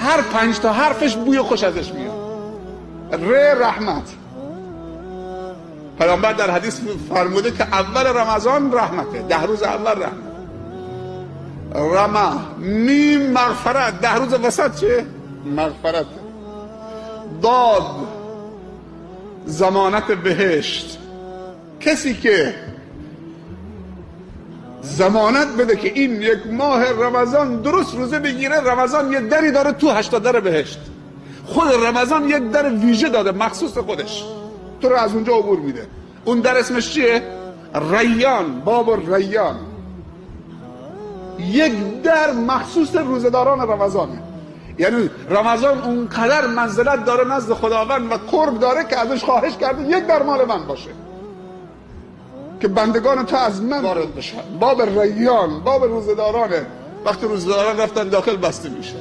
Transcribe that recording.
هر 5 تا حرفش بوی خوش ازش میاد. رحمت. پیامبر در حدیث فرموده که اول رمضان رحمته، 10 روز اول رحمت. رما میم مغفرت، 10 روز وسط چه؟ مغفرت. داد ضمانت بهشت. کسی که ضمانت بده که این 1 ماه رمضان درست روزه بگیره، رمضان یه دری داره تو 80 در بهشت. خود رمضان یک در ویژه داده مخصوص خودش، تو رو از اونجا عبور میده. اون در اسمش چیه؟ ریان، باب ریان. یک در مخصوص روزداران رمضانه. یعنی رمضان اونقدر منزلت داره نزد خداوند و قرب داره که ازش خواهش کرده 1 در مال من باشه که بندگان تو از من وارد بشن. باب ریان، باب روزدارانه. وقتی روزداران رفتن داخل بسته میشه.